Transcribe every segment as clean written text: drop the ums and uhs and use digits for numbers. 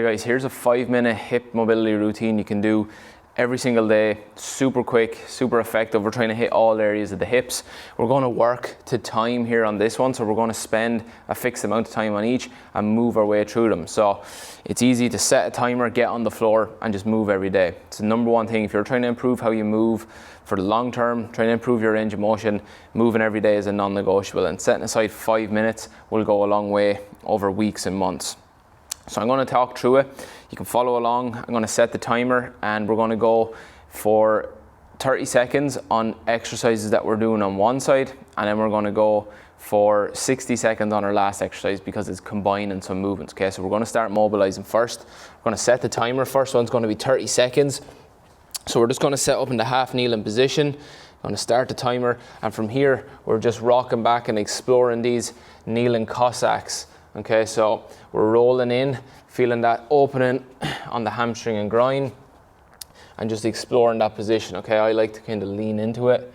Okay guys, here's a 5-minute hip mobility routine you can do every single day. Super quick, super effective. We're trying to hit all areas of the hips. We're going to work to time here on this one, so we're going to spend a fixed amount of time on each and move our way through them. So it's easy to set a timer, get on the floor and just move every day. It's the number one thing. If you're trying to improve how you move for the long term, trying to improve your range of motion, moving every day is a non-negotiable, and setting aside 5 minutes will go a long way over weeks and months. So I'm going to talk through it. You can follow along. I'm going to set the timer and we're going to go for 30 seconds on exercises that we're doing on one side, and then we're going to go for 60 seconds on our last exercise because it's combining some movements. Okay, so we're going to start mobilizing first. We're going to set the timer. First one's going to be 30 seconds. So we're just going to set up in the half kneeling position. I'm going to start the timer, and from here we're just rocking back and exploring these kneeling Cossacks. Okay, so we're rolling in, feeling that opening on the hamstring and groin, and just exploring that position. Okay, I like to kind of lean into it,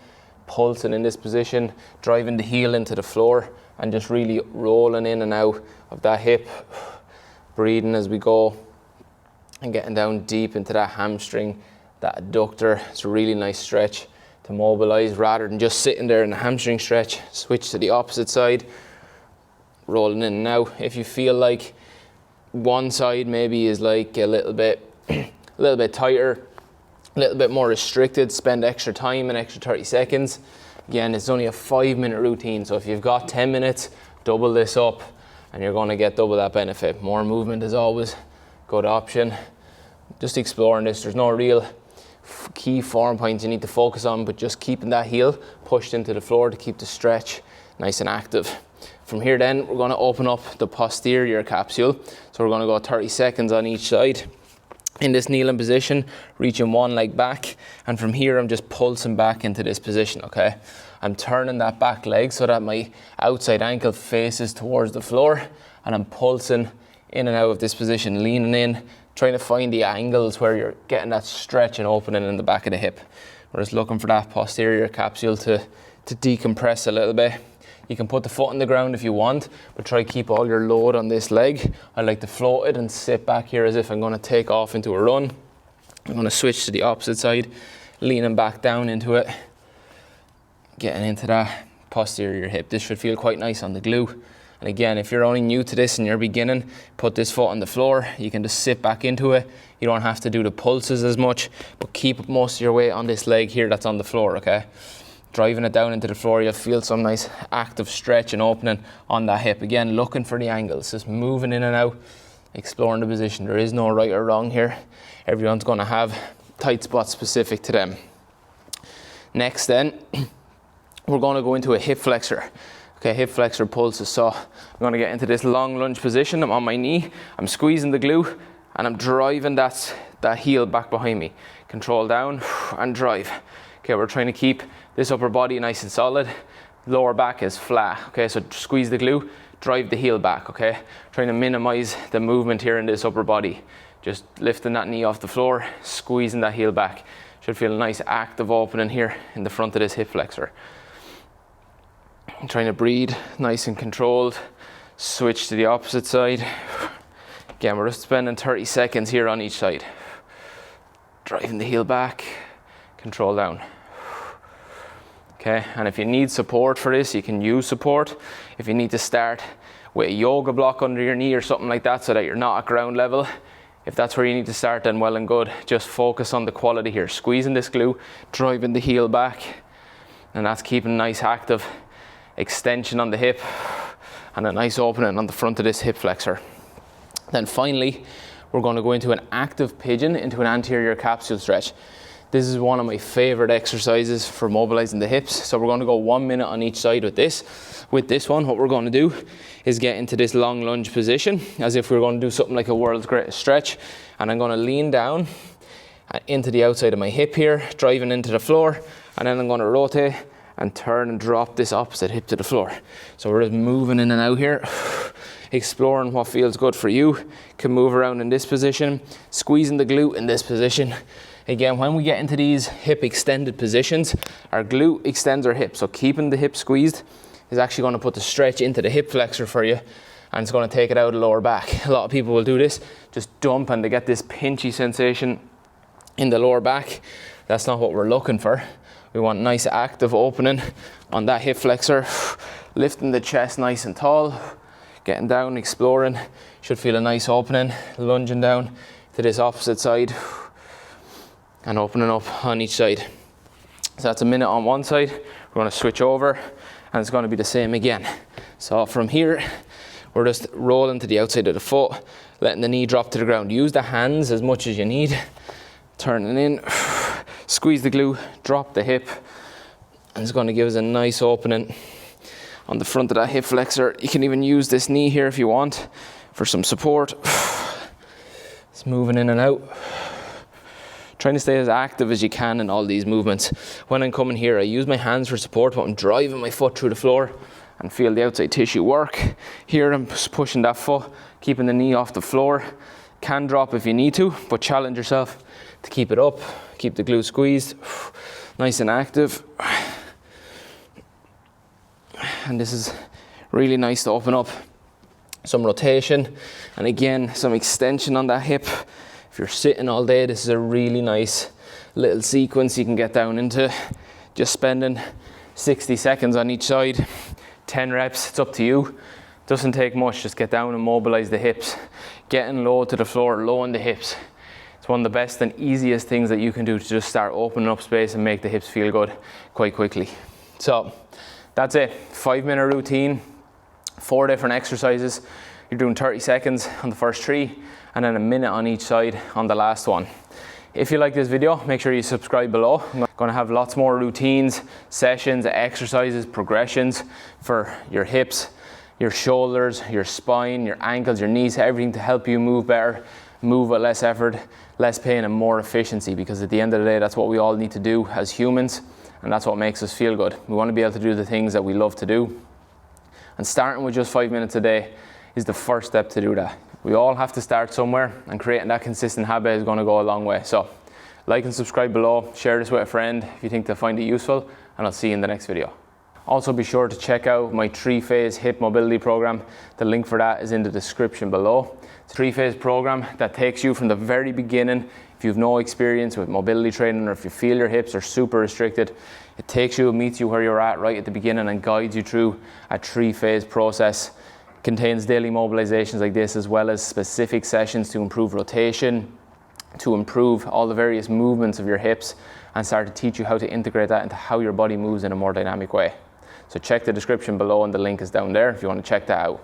pulsing in this position, driving the heel into the floor, and just really rolling in and out of that hip, breathing as we go, and getting down deep into that hamstring, that adductor. It's a really nice stretch to mobilize rather than just sitting there in the hamstring stretch. Switch to the opposite side. Rolling in now. If you feel like one side maybe is like a little bit tighter, a little bit more restricted, spend extra time, an extra 30 seconds. Again, it's only a 5-minute routine, so if you've got 10 minutes, double this up and you're going to get double that benefit. More movement is always a good option. Just exploring this. There's no real key form points you need to focus on, but just keeping that heel pushed into the floor to keep the stretch nice and active. From here then, we're going to open up the posterior capsule. So we're going to go 30 seconds on each side. In this kneeling position, reaching one leg back. And from here, I'm just pulsing back into this position, okay? I'm turning that back leg so that my outside ankle faces towards the floor. And I'm pulsing in and out of this position, leaning in, trying to find the angles where you're getting that stretch and opening in the back of the hip. We're just looking for that posterior capsule to decompress a little bit. You can put the foot on the ground if you want, but try to keep all your load on this leg. I like to float it and sit back here as if I'm going to take off into a run. I'm going to switch to the opposite side, leaning back down into it, getting into that posterior hip. This should feel quite nice on the glute. And again, if you're only new to this and you're beginning, put this foot on the floor. You can just sit back into it. You don't have to do the pulses as much, but keep most of your weight on this leg here that's on the floor, okay? Driving it down into the floor, you'll feel some nice active stretch and opening on that hip. Again, looking for the angles, just moving in and out, exploring the position. There is no right or wrong here. Everyone's going to have tight spots specific to them. Next then, we're going to go into a hip flexor. Okay, hip flexor pulses. So I'm going to get into this long lunge position. I'm on my knee, I'm squeezing the glute, and I'm driving that heel back behind me. Control down and drive. Okay, we're trying to keep this upper body nice and solid. Lower back is flat. Okay, so squeeze the glute, drive the heel back. Okay, trying to minimize the movement here in this upper body. Just lifting that knee off the floor, squeezing that heel back. Should feel a nice active opening here in the front of this hip flexor. I'm trying to breathe nice and controlled. Switch to the opposite side. Again, we're just spending 30 seconds here on each side. Driving the heel back, control down. Okay, and if you need support for this, you can use support. If you need to start with a yoga block under your knee or something like that so that you're not at ground level, if that's where you need to start, then well and good. Just focus on the quality here. Squeezing this glute, driving the heel back, and that's keeping nice active extension on the hip and a nice opening on the front of this hip flexor. Then finally, we're going to go into an active pigeon into an anterior capsule stretch. This is one of my favorite exercises for mobilizing the hips. So we're going to go 1 minute on each side with this. With this one, what we're going to do is get into this long lunge position as if we were going to do something like a world's greatest stretch. And I'm going to lean down into the outside of my hip here, driving into the floor. And then I'm going to rotate and turn and drop this opposite hip to the floor. So we're just moving in and out here, exploring what feels good for you. Can move around in this position, squeezing the glute in this position. Again, when we get into these hip extended positions, our glute extends our hip. So keeping the hip squeezed is actually going to put the stretch into the hip flexor for you and it's going to take it out of the lower back. A lot of people will do this, just dump, and they get this pinchy sensation in the lower back. That's not what we're looking for. We want nice active opening on that hip flexor, lifting the chest nice and tall, getting down, exploring. Should feel a nice opening, lunging down to this opposite side and opening up on each side. So that's a minute on one side. We're going to switch over and it's going to be the same again. So from here, we're just rolling to the outside of the foot, letting the knee drop to the ground. Use the hands as much as you need. Turning in, squeeze the glute, drop the hip, and it's going to give us a nice opening on the front of that hip flexor. You can even use this knee here if you want for some support. It's moving in and out. Trying to stay as active as you can in all these movements. When I'm coming here, I use my hands for support, but I'm driving my foot through the floor and feel the outside tissue work. Here I'm just pushing that foot, keeping the knee off the floor. Can drop if you need to, but challenge yourself to keep it up. Keep the glute squeezed, nice and active. And this is really nice to open up. Some rotation, and again, some extension on that hip. If you're sitting all day, this is a really nice little sequence you can get down into. Just spending 60 seconds on each side, 10 reps, it's up to you. Doesn't take much, just get down and mobilize the hips. Getting low to the floor, low in the hips. It's one of the best and easiest things that you can do to just start opening up space and make the hips feel good quite quickly. So that's it, 5-minute routine, 4 different exercises. You're doing 30 seconds on the first 3 and then a minute on each side on the last one. If you like this video, make sure you subscribe below. I'm going to have lots more routines, sessions, exercises, progressions for your hips, your shoulders, your spine, your ankles, your knees, everything to help you move better, move with less effort, less pain and more efficiency, because at the end of the day, that's what we all need to do as humans, and that's what makes us feel good. We want to be able to do the things that we love to do, and starting with just 5 minutes a day is the first step to do that. We all have to start somewhere, and creating that consistent habit is going to go a long way. So like and subscribe below, share this with a friend if you think they'll find it useful, and I'll see you in the next video. Also be sure to check out my 3-phase hip mobility program. The link for that is in the description below. It's a 3-phase program that takes you from the very beginning. If you have no experience with mobility training, or if you feel your hips are super restricted, it takes you and meets you where you're at right at the beginning and guides you through a 3-phase process. It contains daily mobilizations like this, as well as specific sessions to improve rotation, to improve all the various movements of your hips, and start to teach you how to integrate that into how your body moves in a more dynamic way. So check the description below and the link is down there if you want to check that out.